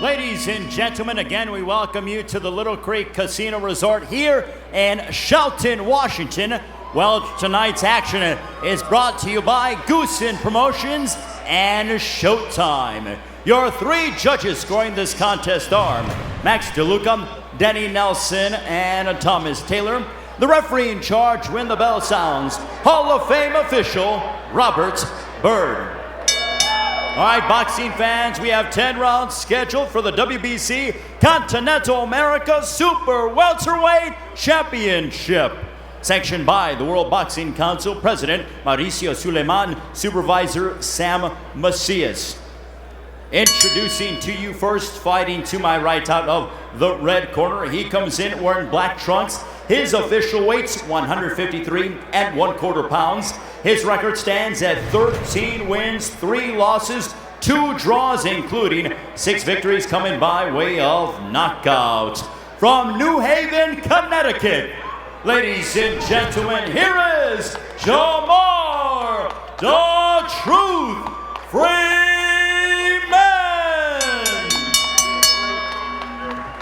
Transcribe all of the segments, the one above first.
Ladies and gentlemen, again, we welcome you to the Little Creek Casino Resort here in Shelton, Washington. Well, tonight's action is brought to you by Goosen Promotions and Showtime. Your three judges scoring this contest are Max DeLuca, Denny Nelson, and Thomas Taylor. The referee in charge when the bell sounds, Hall of Fame official Robert Byrd. All right, boxing fans, we have 10 rounds scheduled for the WBC Continental America Super Welterweight Championship. Sanctioned by the World Boxing Council President Mauricio Suleiman, Supervisor Sam Macias. Introducing to you first, fighting to my right out of the red corner. He comes in wearing black trunks. His official weight's 153 1/4 pounds. His record stands at 13 wins, 3 losses, 2 draws, including 6 victories coming by way of knockout. From New Haven, Connecticut, ladies and gentlemen, here is Jamar "The Truth" Freeman.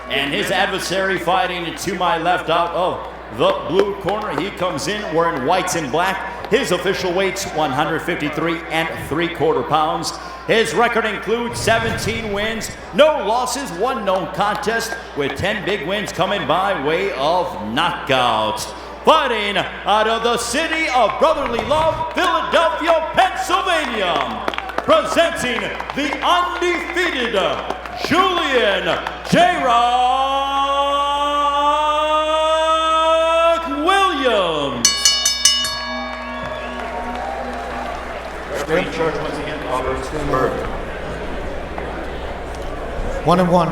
And his adversary fighting to my left out of the blue corner. He comes in wearing whites and black. His official weight's 153 3/4 pounds. His record includes 17 wins, no losses, 1 no contest, with 10 big wins coming by way of knockout. Fighting out of the city of brotherly love, Philadelphia, Pennsylvania, presenting the undefeated Julian Williams. Referee in charge once again, Robert Byrd. 1-1.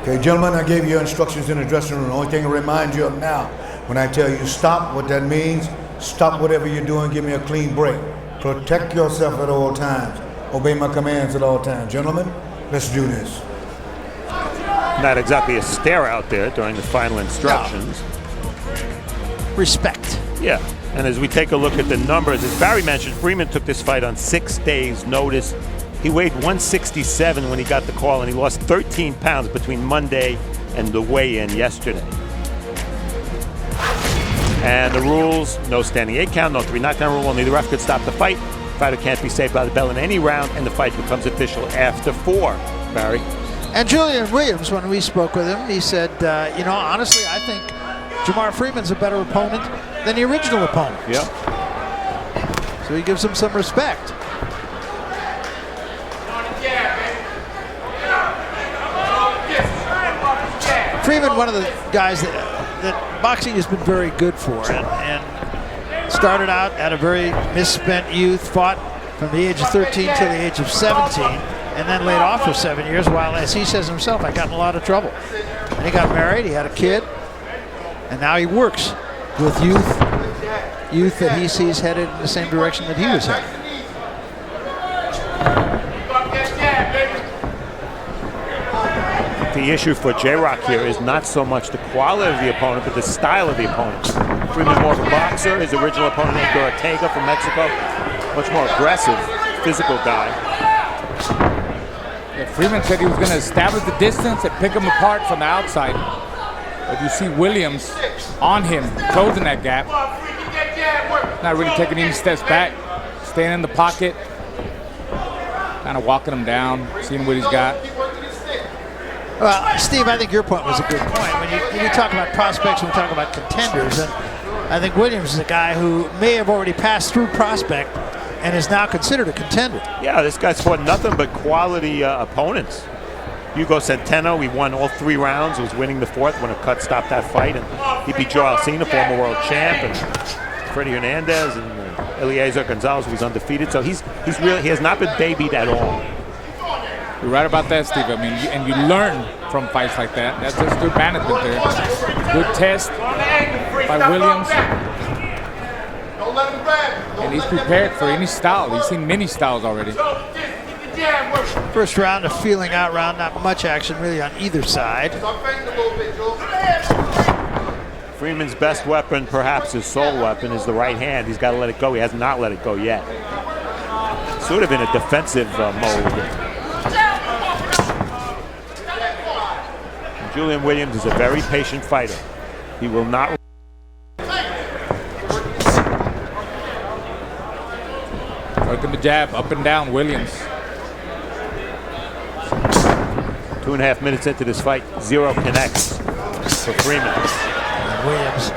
Okay, gentlemen, I gave you instructions in the dressing room. The only thing to remind you of now, when I tell you stop, what that means, stop whatever you're doing, give me a clean break. Protect yourself at all times. Obey my commands at all times. Gentlemen, let's do this. Not exactly a stare out there during the final instructions. No. Respect. Yeah, and as we take a look at the numbers, as Barry mentioned, Freeman took this fight on 6 days' notice. He weighed 167 when he got the call, and he lost 13 pounds between Monday and the weigh-in yesterday. And the rules, no standing 8 count, no 3 knockdown rule, only the ref could stop the fight. Fighter can't be saved by the bell in any round, and the fight becomes official after 4. Barry? And Julian Williams, when we spoke with him, he said, you know, honestly, I think Jamar Freeman's a better opponent than the original opponent. Yep. So he gives him some respect. Freeman, one of the guys that boxing has been very good for, and started out at a very misspent youth, fought from the age of 13 till the age of 17, and then laid off for 7 years, while, as he says himself, I got in a lot of trouble. And he got married, he had a kid, and now he works with youth that he sees headed in the same direction that he was headed. The issue for J-Rock here is not so much the quality of the opponent, but the style of the opponent. Freeman's more of a boxer. His original opponent, Edgar Ortega from Mexico, much more aggressive, physical guy. Yeah, Freeman said he was going to establish the distance and pick him apart from the outside. But you see Williams on him, closing that gap. Not really taking any steps back, staying in the pocket, kind of walking him down, seeing what he's got. Well, Steve, I think your point was a good point. When you talk about prospects, when we talk about contenders, and I think Williams is a guy who may have already passed through prospect and is now considered a contender. Yeah, this guy's fought nothing but quality opponents. Hugo Centeno, he won all 3 rounds, was winning the 4th when a cut stopped that fight, and he beat Joe Alcina, former world champ, and Freddie Hernandez, and Eliezer Gonzalez, who was undefeated. So he has not been babied at all. You're right about that, Steve. I mean, and you learn from fights like that. That's just good management there. Good test by Williams. And he's prepared for any style. He's seen many styles already. First round, a feeling out round, not much action really on either side. Freeman's best weapon, perhaps his sole weapon, is the right hand. He's got to let it go. He has not let it go yet. Sort of in a defensive mode. Julian Williams is a very patient fighter. He will not. Working the jab up and down, Williams. 2.5 minutes into this fight, 0 connects for Freeman. Williams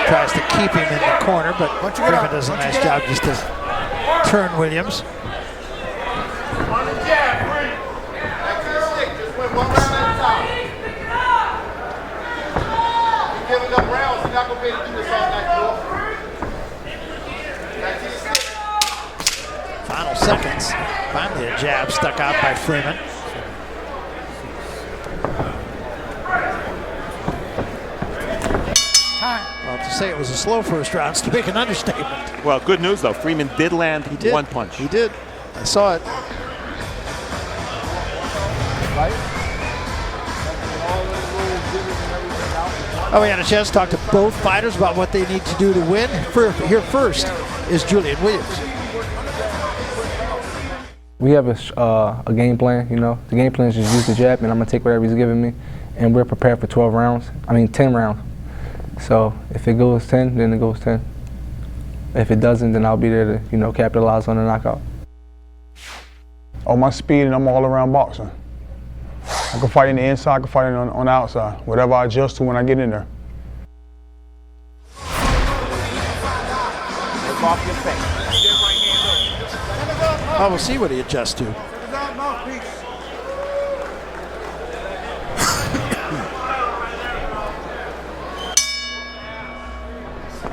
tries to keep him in the corner, but Freeman does a nice job just to turn Williams. On the jab, Free. Back to the stick. Just win 1 round at a time. You're giving up rounds. You're not going to be able to do this all night, bro. Back to the stick. Final seconds. Finally a jab stuck out by Freeman. Well, to say it was a slow first round is to make an understatement. Well, good news though. Freeman did land one punch. He did. I saw it. Oh, we had a chance to talk to both fighters about what they need to do to win. Here first is Julian Williams. We have a game plan, you know. The game plan is just use the jab, and I'm going to take whatever he's giving me. And we're prepared for 10 rounds. So if it goes 10, then it goes 10. If it doesn't, then I'll be there to, you know, capitalize on the knockout. On my speed, and I'm all around boxing. I can fight in the inside, I can fight on the outside. Whatever I adjust to when I get in there. Oh, we'll see what he adjusts to.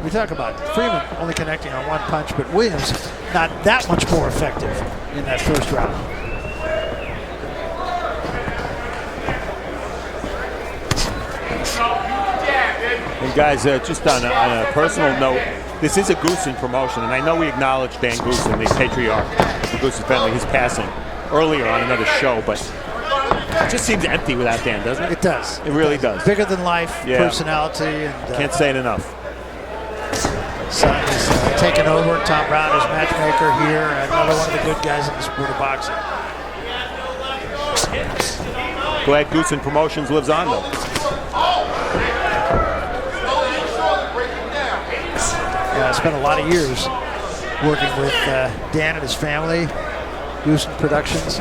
We talk about Freeman only connecting on 1 punch, but Williams not that much more effective in that first round. And guys, just on a personal note, this is a Goosen promotion, and I know we acknowledge Dan Goosen, the patriarch of the Goosen family. He's passing earlier on another show, but it just seems empty without Dan, doesn't it? It does. It really does. Bigger than life, personality. And can't say it enough. Son is taking over. Tom Brown is matchmaker here. Another one of the good guys in the sport of boxing. Glad Goosen Promotions lives on, though. Yeah, I spent a lot of years working with Dan and his family, Goosen Productions.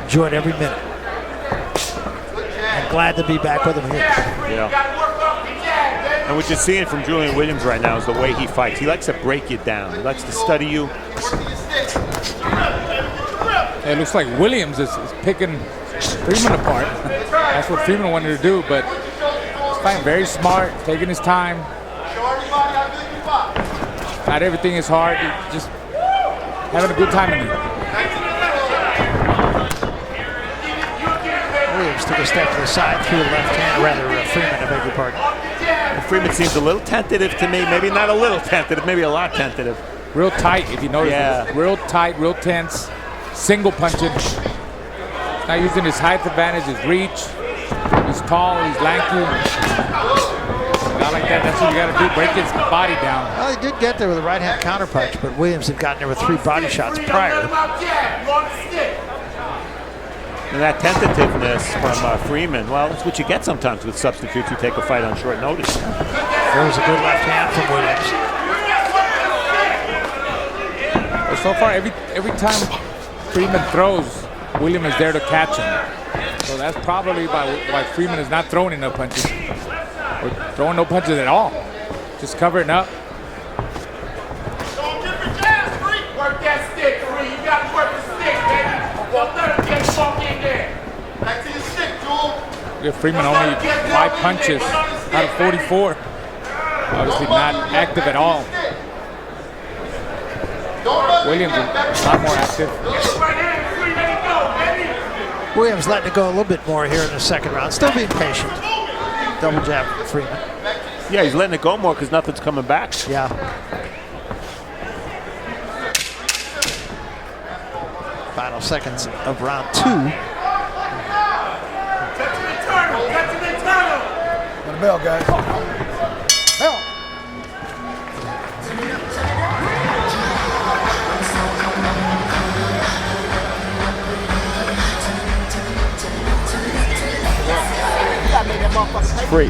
Enjoyed every minute. And glad to be back with him here. Yeah. And what you're seeing from Julian Williams right now is the way he fights. He likes to break you down. He likes to study you. It looks like Williams is picking Freeman apart. That's what Freeman wanted to do, but he's fighting very smart, taking his time. Not everything is hard. He's just having a good time in it. Williams took a step to the side, threw a left hand, rather Freeman, I beg your pardon. And Freeman seems a little tentative to me. Maybe not a little tentative, maybe a lot tentative. Real tight, if you notice. Yeah. Real tight, real tense. Single punching. Not using his height advantage, his reach. He's tall, he's lanky. Not like that. That's what you got to do. Break his body down. Well, he did get there with a right hand counterpunch, but Williams had gotten there with 3 body shots prior. And that tentativeness from Freeman, well, that's what you get sometimes with substitutes who take a fight on short notice. There was a good left hand from Williams. Well, so far, every time Freeman throws, Williams is there to catch him. So that's probably why Freeman is not throwing enough punches. Or throwing no punches at all. Just covering up. Work that stick, Free. You got to work the stick, baby. Don't let him get fucked in there. Back to your stick, Jewel. Give Freeman only 5 punches out of 44. Obviously not active at all. Williams is a lot more active. Williams letting it go a little bit more here in the second round. Still being patient. Double jab from Freeman. Yeah, he's letting it go more because nothing's coming back. Yeah. Final seconds of round 2. On the bell, guys. Bell. Free.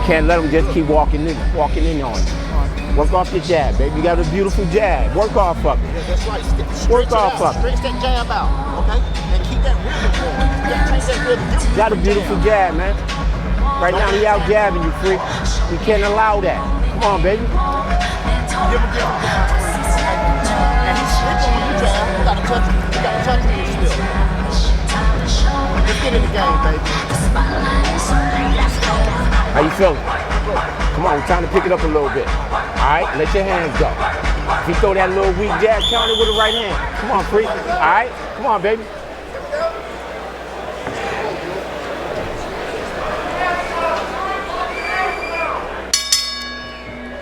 Can't let them just keep walking in on you. Work off your jab, baby. You got a beautiful jab. Work off of it. That's right. Work off of it. Stretch that jab out, okay? And keep that rhythm going. You gotta take that rhythm. Got a beautiful jab, man. Right now, he out jabbing you, Free. We can't allow that. Come on, baby. Give him jab. And he's slipping when you jab. You gotta touch him. You gotta touch him still. Let's get in the game, baby. How you feeling? Come on, we're trying to pick it up a little bit. All right, let your hands go. If you throw that little weak jab, counter with the right hand. Come on, Free. All right, come on, baby.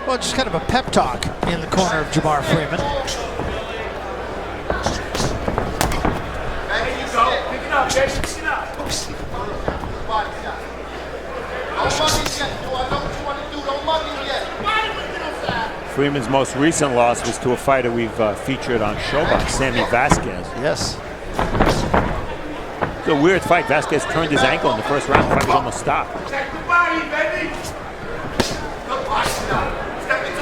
Well, just kind of a pep talk in the corner of Jamar Freeman. There you go. Pick it up, baby. Pick it up. Body shot. Don't mug it yet. I know what you want to do. Don't mug it yet. Freeman's most recent loss was to a fighter we've featured on Showbox, Sammy Vasquez. Yes. It's a weird fight. Vasquez turned his ankle in the first round. The fight was almost stopped. Check the body, baby.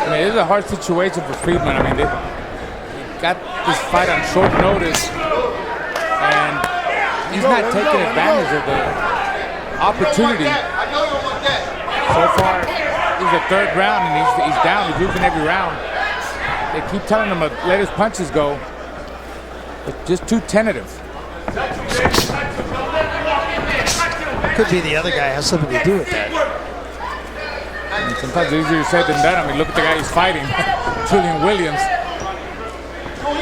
I mean, it's a hard situation for Freeman. I mean, they got this fight on short notice, and he's not taking advantage of the opportunity. So far, this is the third round, and he's down. He's losing every round. They keep telling him to let his punches go. It's just too tentative. Could be the other guy has something to do with that. And sometimes it's easier said than done. I mean, look at the guy he's fighting, Julian Williams.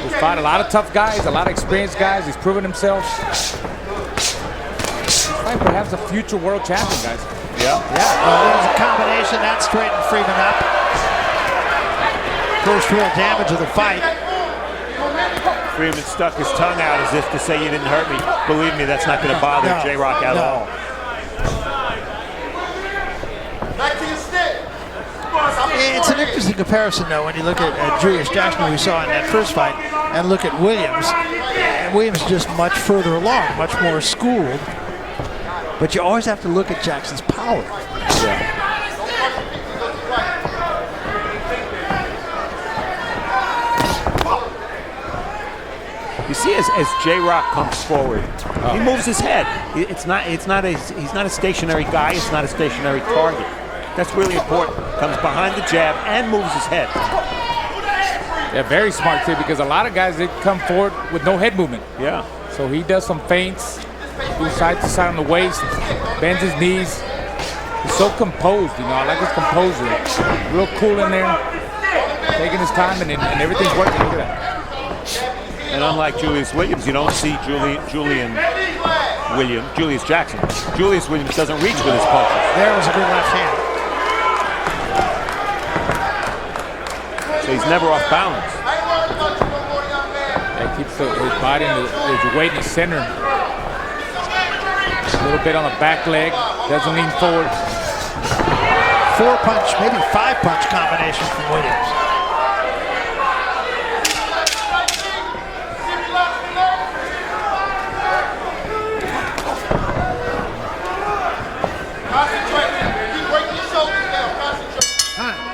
He's fought a lot of tough guys, a lot of experienced guys. He's proven himself. He's fighting perhaps a future world champion, guys. Yeah. Well, there's a combination that straightened Freeman up. First real damage of the fight. Freeman stuck his tongue out as if to say, "You didn't hurt me." Believe me, that's not going to bother J-Rock at all. Back to your stick. It's an interesting comparison, though, when you look at Julius Jackson, who we saw in that first fight, and look at Williams. And Williams is just much further along, much more schooled. But you always have to look at Jackson's power. Yeah. You see, as J-Rock comes forward, he moves his head. He's not a stationary guy. It's not a stationary target. That's really important. Comes behind the jab and moves his head. Yeah, very smart too, because a lot of guys, they come forward with no head movement. Yeah. So he does some feints, goes side to side on the waist, bends his knees. He's so composed, you know. I like his composure. Real cool in there, taking his time, and everything's working. Look at that. And unlike Julius Williams, you don't see Julius Jackson. Julius Williams doesn't reach with his punches. There was a good left hand. So he's never off balance. Yeah, he keeps his body and his weight in the center. A little bit on the back leg, doesn't lean forward. 4-punch, maybe 5-punch combination from Williams.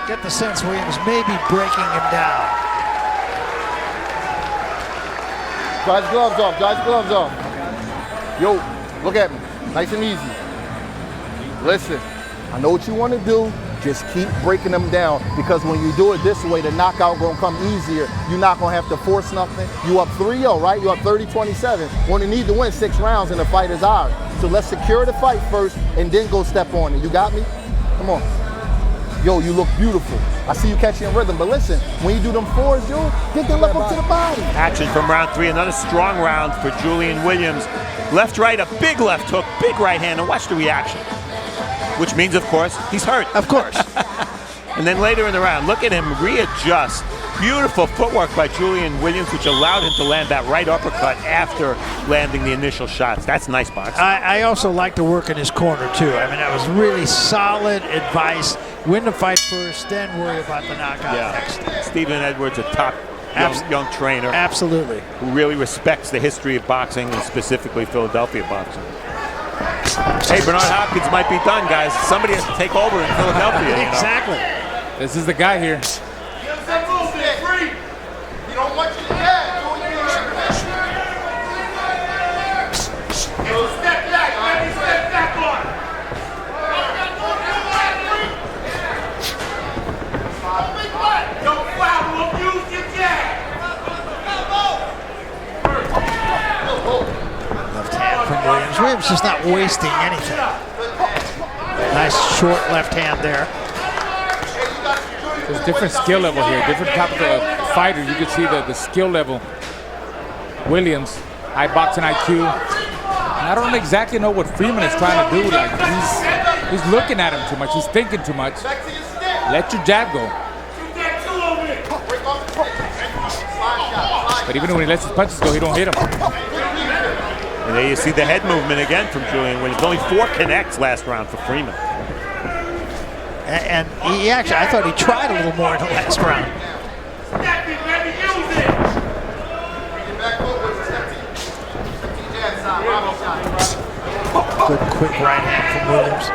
Get the sense Williams may be breaking him down. Dry his gloves off. Dry his gloves off. Yo, look at me. Nice and easy. Listen, I know what you want to do. Just keep breaking them down, because when you do it this way, the knockout gonna come easier. You're not gonna have to force nothing. You up 3-0, right? You up 30-27. When you need to win 6 rounds and the fight is ours. So let's secure the fight first and then go step on it. You got me? Come on. Yo, you look beautiful. I see you catching rhythm, but listen, when you do them 4s, yo, get the left up to the body. Action from round 3, another strong round for Julian Williams. Left, right, a big left hook, big right hand, and watch the reaction. Which means, of course, he's hurt. Of course. And then later in the round, look at him readjust. Beautiful footwork by Julian Williams, which allowed him to land that right uppercut after landing the initial shots. That's nice boxing. I also like the work in his corner, too. I mean, that was really solid advice. Win the fight first, then worry about the knockout next. Stephen Edwards, a top young trainer. Absolutely. Who really respects the history of boxing, and specifically Philadelphia boxing. Hey, Bernard Hopkins might be done, guys. Somebody has to take over in Philadelphia. You know? Exactly. This is the guy here. You don't want you to get. Step back, baby. Step back on. Don't foul. Abuse your jab. Left hand from Williams. Williams just not wasting anything. Nice short left hand there. There's different skill level here, different type of fighter. You can see the skill level. Williams, high boxing IQ. I don't exactly know what Freeman is trying to do. Like he's looking at him too much. He's thinking too much. Let your jab go. But even when he lets his punches go, he don't hit him. And there you see the head movement again from Julian Williams. Only 4 connects last round for Freeman. And he actually, I thought he tried a little more in the last round. Good quick right hand from Williams.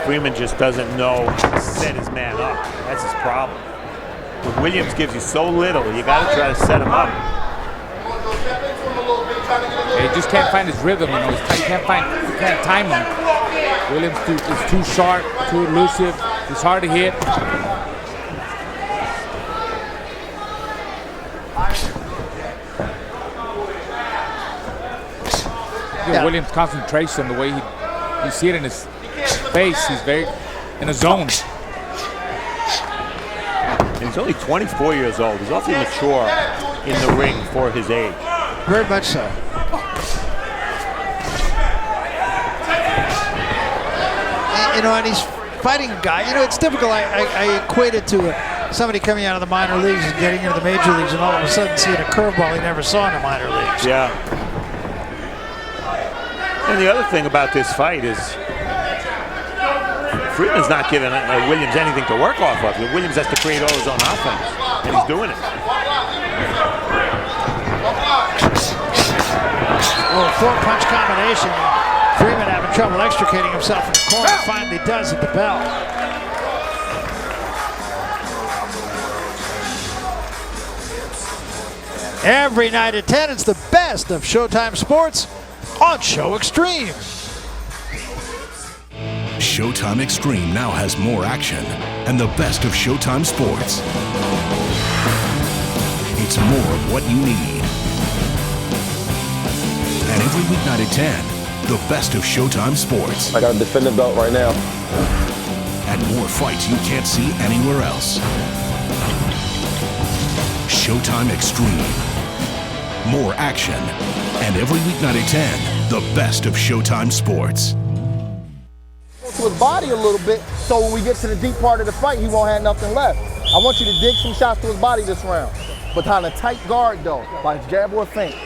Freeman just doesn't know how to set his man up. That's his problem. When Williams gives you so little, you got to try to set him up. He just can't find his rhythm, you know. He can't time him. Williams is too sharp, too elusive. He's hard to hit. Williams' concentration, the way you see it in his face, he's very in a zone. And he's only 24 years old. He's awfully mature in the ring for his age. Very much so. And, you know, and he's fighting a guy. You know, it's difficult. I equate it to somebody coming out of the minor leagues and getting into the major leagues and all of a sudden seeing a curveball he never saw in the minor leagues. Yeah. And the other thing about this fight is Freeman's not giving Williams anything to work off of. Williams has to create all his own offense, and he's doing it. Oh, 4-punch combination. Freeman having trouble extricating himself from the corner. Finally does at the bell. Every night at 10, it's the best of Showtime Sports on Show Extreme. Showtime Extreme now has more action and the best of Showtime Sports. It's more of what you need. And every weeknight at 10, the best of Showtime Sports. I got a defending belt right now. And more fights you can't see anywhere else. Showtime Extreme. More action. And every weeknight at 10, the best of Showtime Sports. To his body a little bit, so when we get to the deep part of the fight, he won't have nothing left. I want you to dig some shots to his body this round. Behind a tight guard though, by his jab or feint.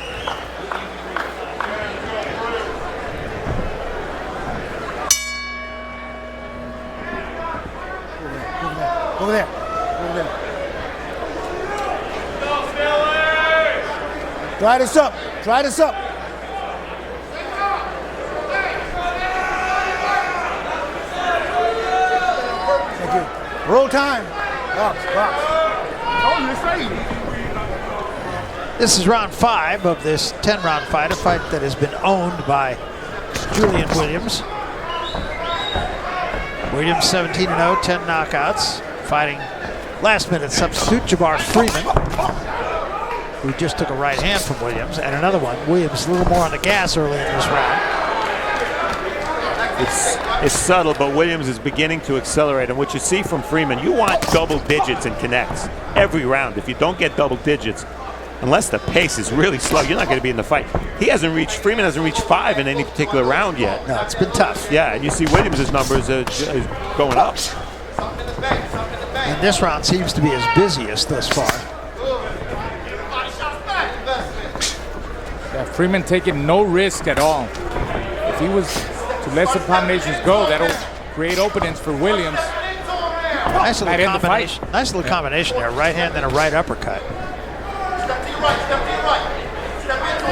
Over there. Over there. Try this up. Try this up. Thank you. Roll time. Box, box. Oh, you're saying. This is round 5 of this 10-round fight, a fight that has been owned by Julian Williams. Williams 17-0, 10 knockouts, fighting last-minute substitute Jamar Freeman, who just took a right hand from Williams, and another one. Williams a little more on the gas early in this round. It's subtle, but Williams is beginning to accelerate. And what you see from Freeman, you want double digits and connects every round. If you don't get double digits, unless the pace is really slow, you're not going to be in the fight. Freeman hasn't reached 5 in any particular round yet. No, it's been tough. Yeah, and you see Williams' numbers are going up. And this round seems to be his busiest thus far. Freeman taking no risk at all. If he was to let some combinations go, that'll create openings for Williams. Nice little combination. Nice little combination there. Right hand and a right uppercut.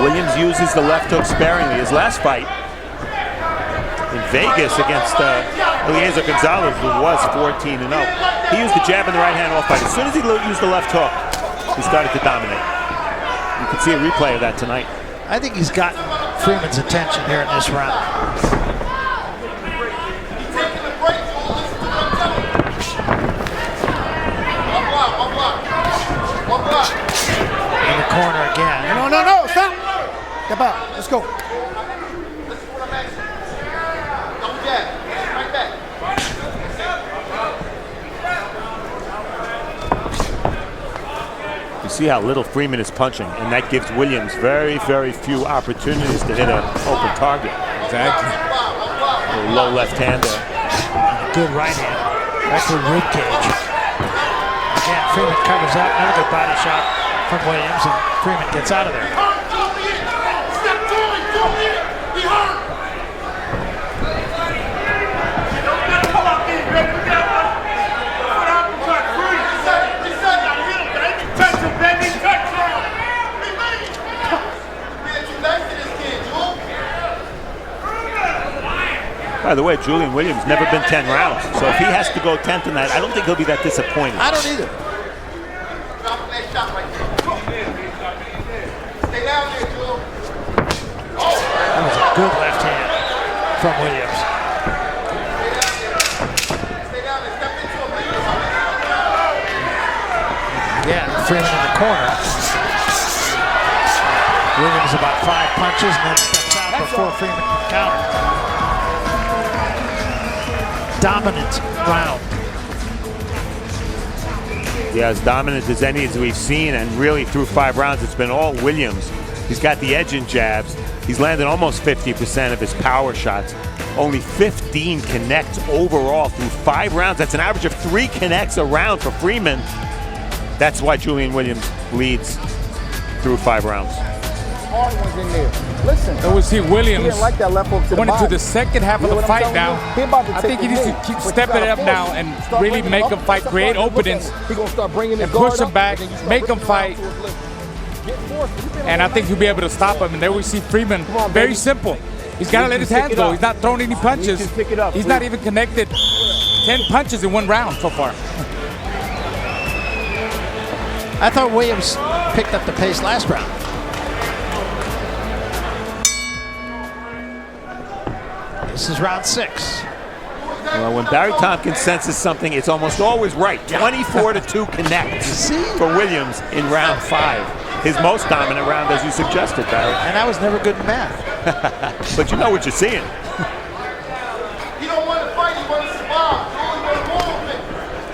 Williams uses the left hook sparingly. His last fight in Vegas against Eliezer Gonzalez, who was 14-0. He used the jab and the right hand off fight. As soon as he used the left hook, he started to dominate. You can see a replay of that tonight. I think he's gotten Freeman's attention here in this round. In the corner again. No, stop. Step out. Let's go. You see how little Freeman is punching, and that gives Williams very, very few opportunities to hit an open target. Exactly. A low left hander. Good right hand. That's the rib cage. Again, Freeman covers up. Another good body shot from Williams, and Freeman gets out of there. By the way, Julian Williams never been 10 rounds, so if he has to go 10th in that, I don't think he'll be that disappointed. I don't either. That was a good left hand from Williams. Again, Freeman in the corner. Williams about 5 punches and then steps out before Freeman can counter. Dominant round. Yeah, as dominant as any as we've seen, and really through 5 rounds, it's been all Williams. He's got the edge in jabs. He's landed almost 50% of his power shots. Only 15 connects overall through 5 rounds. That's an average of 3 connects a round for Freeman. That's why Julian Williams leads through 5 rounds. Hard ones in there. Listen. So we see Williams like that left hook to going the into the second half of the fight now. I think he needs to keep stepping it up now and really make him fight, create openings, and push him back, make him fight. And I think he'll be able to stop him. And there we see Freeman, very simple. He's got to let his hands go. He's not throwing any punches. He's not even connected 10 punches in 1 round so far. I thought Williams picked up the pace last round. This is round 6. Well, when Barry Tompkins senses something, it's almost always right. 24-2 connects for Williams in round 5. His most dominant round, as you suggested, Barry. And I was never good in math. But you know what you're seeing. He don't want to fight, he wants to survive.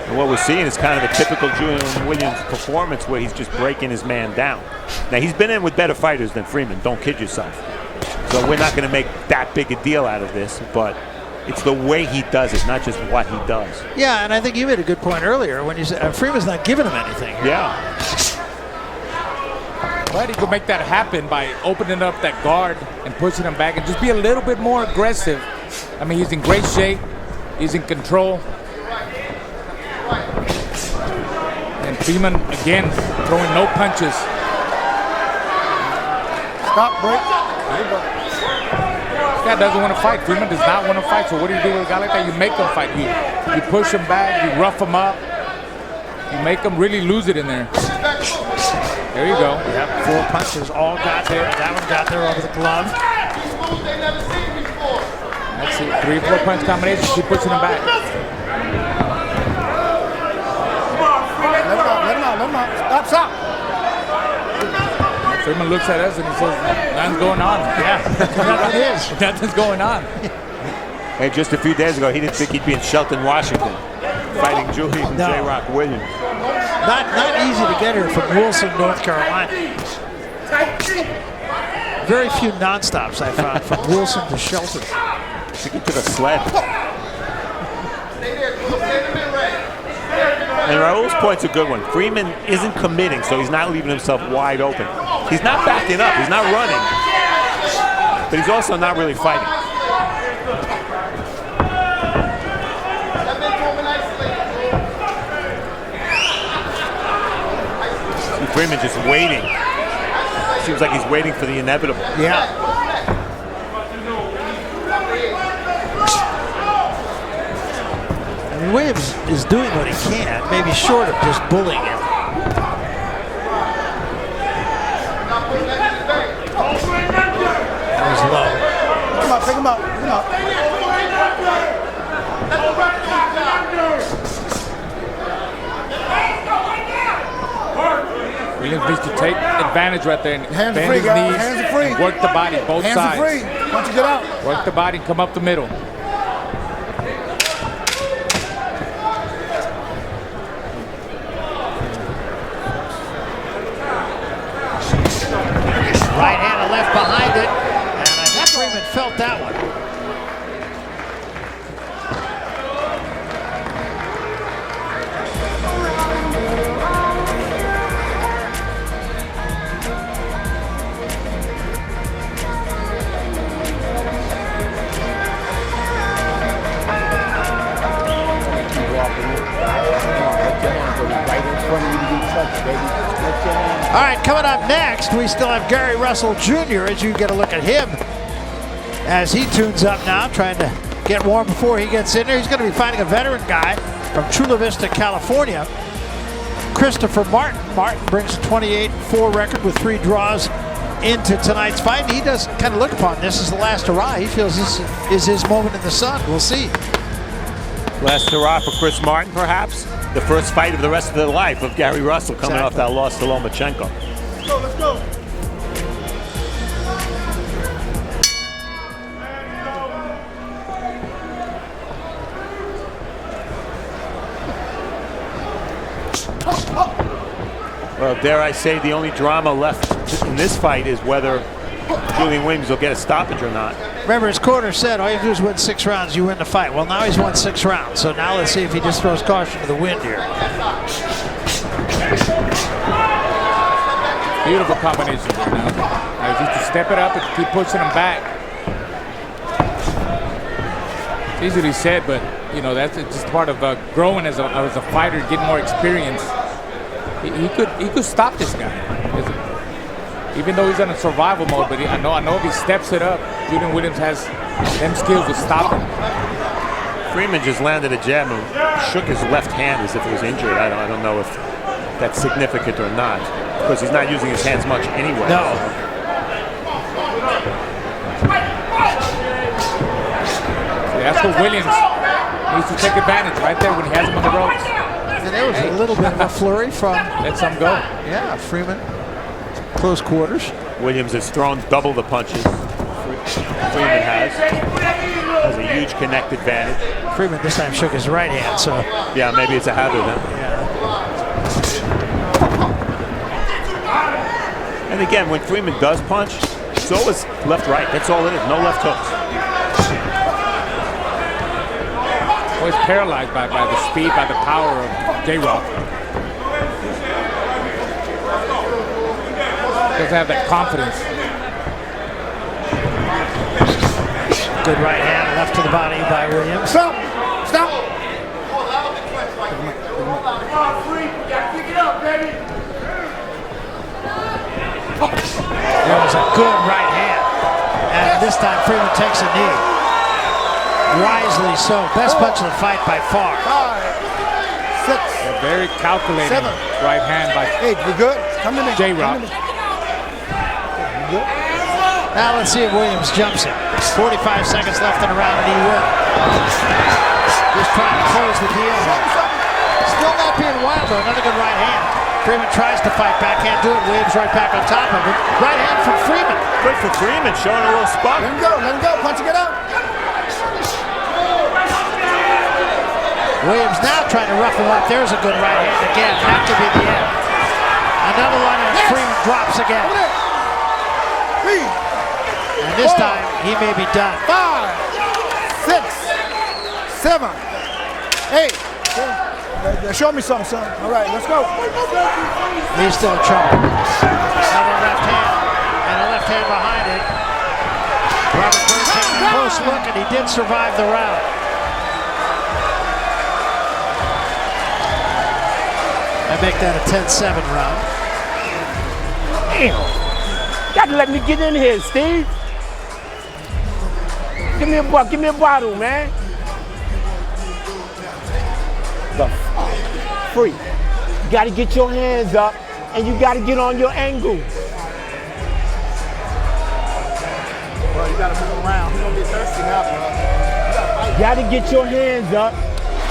And what we're seeing is kind of a typical Julian Williams performance where he's just breaking his man down. Now, he's been in with better fighters than Freeman, don't kid yourself. So we're not going to make that big a deal out of this, but it's the way he does it, not just what he does. Yeah, and I think you made a good point earlier when you said Freeman's not giving him anything here. Yeah. But he could make that happen by opening up that guard and pushing him back and just be a little bit more aggressive. I mean, he's in great shape. He's in control. And Freeman, again, throwing no punches. Stop, break. This guy doesn't want to fight. Freeman does not want to fight. So what do you do with a guy like that? You make him fight. You push him back. You rough him up. You make him really lose it in there. There you go. Yep, 4 punches all got there. That one got there over the glove. That's it. 3 or 4 punch combinations. Keep pushing him back. Let him out. Stop. Freeman looks at us and he says, nothing's going on. Yeah, nothing is. Nothing's going on. Hey, just a few days ago, he didn't think he'd be in Shelton, Washington, fighting Julian J-Rock Williams. Not easy to get here from Wilson, North Carolina. Very few non-stops I found from Wilson to Shelton. I think he took a sled. And Raul's point's a good one. Freeman isn't committing, so he's not leaving himself wide open. He's not backing up. He's not running. but he's also not really fighting. Freeman just waiting. Seems like he's waiting for the inevitable. Yeah. I mean, Williams is doing what he can, maybe short of just bullying him. He's low. Come on, pick him up. Come on. Williams needs to take advantage right there and Hands bend free, his guys. knees Hands are free. and work the body, both Hands sides. are free. Once you get out. Work the body and come up the middle. Right hand and left behind it, and I think Freeman felt that one. All right, coming up next, we still have Gary Russell Jr. as you get a look at him as he tunes up now, trying to get warm before he gets in there. He's going to be fighting a veteran guy from Chula Vista, California, Christopher Martin. Martin brings a 28-4 record with 3 draws into tonight's fight. He does kind of look upon this as the last hurrah. He feels this is his moment in the sun. We'll see. Last hurrah for Chris Martin, perhaps. The first fight of the rest of their life of Gary Russell coming off that loss to Lomachenko. Let's go, let's go. Well, dare I say, the only drama left in this fight is whether Julian Williams will get a stoppage or not. Remember, his corner said, all you have to do is win 6 rounds, you win the fight. Well, now he's won 6 rounds, so now let's see if he just throws caution to the wind here. Beautiful combination there now. Now just to step it up and keep pushing him back. It's easily said, but you know that's just part of growing as a fighter, getting more experience. He could stop this guy, even though he's in a survival mode. But I know if he steps it up, Julian Williams has them skills to stop him. Freeman just landed a jab and shook his left hand as if he was injured. I don't know if that's significant or not, because he's not using his hands much anyway. No. That's what Williams needs to take advantage right there when he has him on the ropes. And there was a little bit of a flurry from... Let some go. Yeah, Freeman. Close quarters. Williams has thrown double the punches Freeman has a huge connect advantage. Freeman this time shook his right hand, so... Yeah, maybe it's a habit then. Yeah. And again, when Freeman does punch, it's always left-right. That's all it is. No left hooks. Always paralyzed by the speed, by the power of J-Rock. Doesn't have that confidence. Good right hand, left to the body by Williams. Stop! Stop! There was a good right hand. And this time Freeman takes a knee. Wisely so. Best punch of the fight by far. 5, 6. A very calculating 7. right hand by 8. We good? Come to me. J-Rock. Come to me. Good? Now let's see if Williams jumps him. 45 seconds left in the round, and he will. Just trying to close the deal. Still not being wild, though. Another good right hand. Freeman tries to fight back, can't do it. Williams right back on top of it. Right hand from Freeman. Good for Freeman, showing a little spot. Let him go. Let him go. Punch and get out. Williams now trying to rough him up. There's a good right hand again. That could be the end. Another one, and Freeman drops again. And this time, he may be done. 5, 6, 7, 8. Show me something, son. All right, let's go. He's still in trouble. Another left hand, and a left hand behind it. Robert Byrd taking a close look, and he did survive the round. I make that a 10-7 round. Damn. Got to let me get in here, Steve. Give me a bottle, man. The free. You got to get your hands up, and you got to get on your angle. Bro, you gotta move around. He's gonna get thirsty now, bro. You got to get your hands up.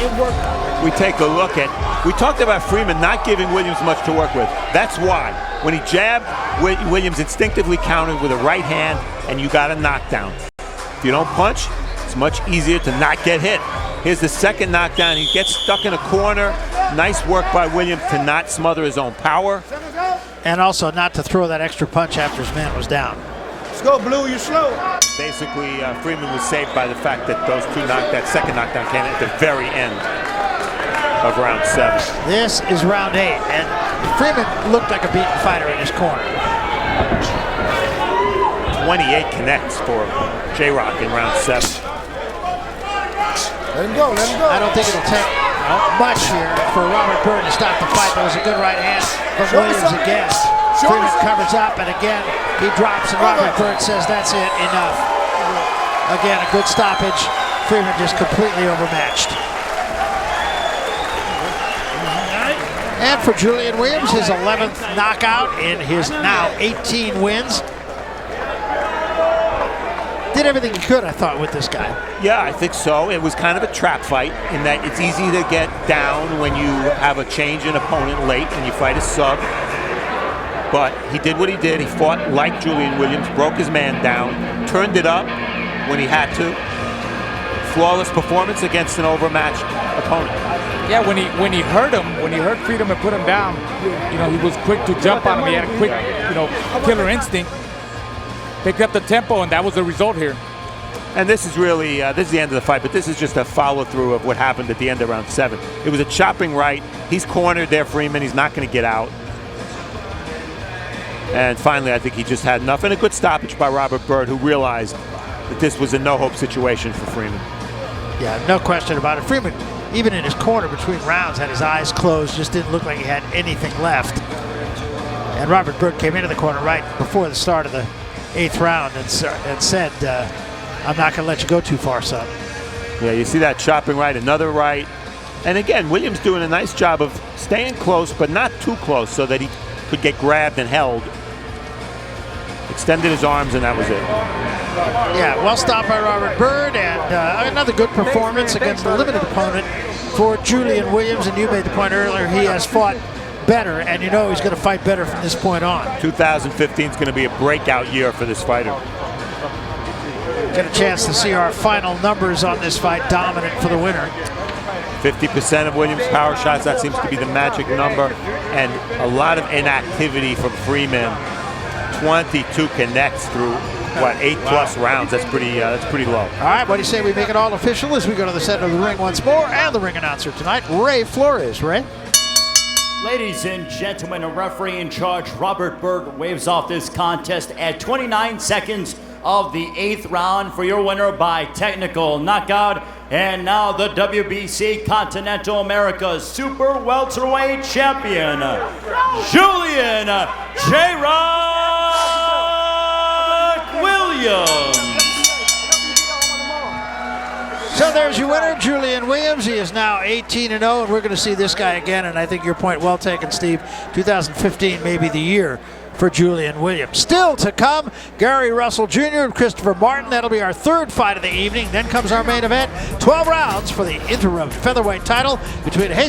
It worked. We take a look at, we talked about Freeman not giving Williams much to work with. That's why. When he jabbed, Williams instinctively countered with a right hand, and you got a knockdown. If you don't punch, it's much easier to not get hit. Here's the second knockdown. He gets stuck in a corner. Nice work by Williams to not smother his own power. And also not to throw that extra punch after his man was down. Let's go, Blue, you're slow. Basically, Freeman was saved by the fact that that second knockdown came at the very end of round 7. This is round 8, and Freeman looked like a beaten fighter in his corner. 28 connects for J-Rock in round 7. Let him go, let him go. I don't think it'll take much here for Robert Byrd to stop the fight. That was a good right hand from Williams again. Freeman covers up, and again, he drops, and Robert Byrd says, that's it, enough. Again, a good stoppage. Freeman just completely overmatched. And for Julian Williams, his 11th knockout in his now 18 wins. Did everything he could, I thought, with this guy. Yeah, I think so. It was kind of a trap fight in that it's easy to get down when you have a change in opponent late and you fight a sub. But he did what he did. He fought like Julian Williams, broke his man down, turned it up when he had to. Flawless performance against an overmatched opponent. Yeah, when he hurt him, when he hurt Freedom and put him down, you know, he was quick to jump on him. He had a quick, you know, killer instinct. Picked up the tempo, and that was the result here. And this is really, this is the end of the fight, but this is just a follow-through of what happened at the end of round 7. It was a chopping right. He's cornered there, Freeman. He's not going to get out. And finally, I think he just had enough. And a good stoppage by Robert Byrd, who realized that this was a no-hope situation for Freeman. Yeah, no question about it. Freeman, even in his corner between rounds, had his eyes closed, just didn't look like he had anything left. And Robert Byrd came into the corner right before the start of the 8th round and said, I'm not going to let you go too far, son. Yeah, you see that chopping right, another right. And again, Williams doing a nice job of staying close, but not too close so that he could get grabbed and held. Extended his arms, and that was it. Yeah, well stopped by Robert Byrd, and another good performance against a limited opponent for Julian Williams. And you made the point earlier, he has fought better, and you know he's going to fight better from this point on. 2015 is going to be a breakout year for this fighter. Get a chance to see our final numbers on this fight, dominant for the winner. 50% of Williams' power shots, that seems to be the magic number, and a lot of inactivity from Freeman. 22 connects through, what, 8+ rounds. That's pretty low. All right, what do you say we make it all official as we go to the center of the ring once more, and the ring announcer tonight, Ray Flores. Ray? Ladies and gentlemen, a referee in charge, Robert Byrd, waves off this contest at 29 seconds of the 8th round for your winner by technical knockout. And now the WBC Continental America's Super Welterweight Champion, Julian J-Rock Williams. So there's your winner, Julian Williams. He is now 18-0, and we're going to see this guy again. And I think your point well taken, Steve. 2015 may be the year for Julian Williams. Still to come, Gary Russell Jr. and Christopher Martin. That'll be our 3rd fight of the evening. Then comes our main event, 12 rounds for the interim featherweight title between Jesus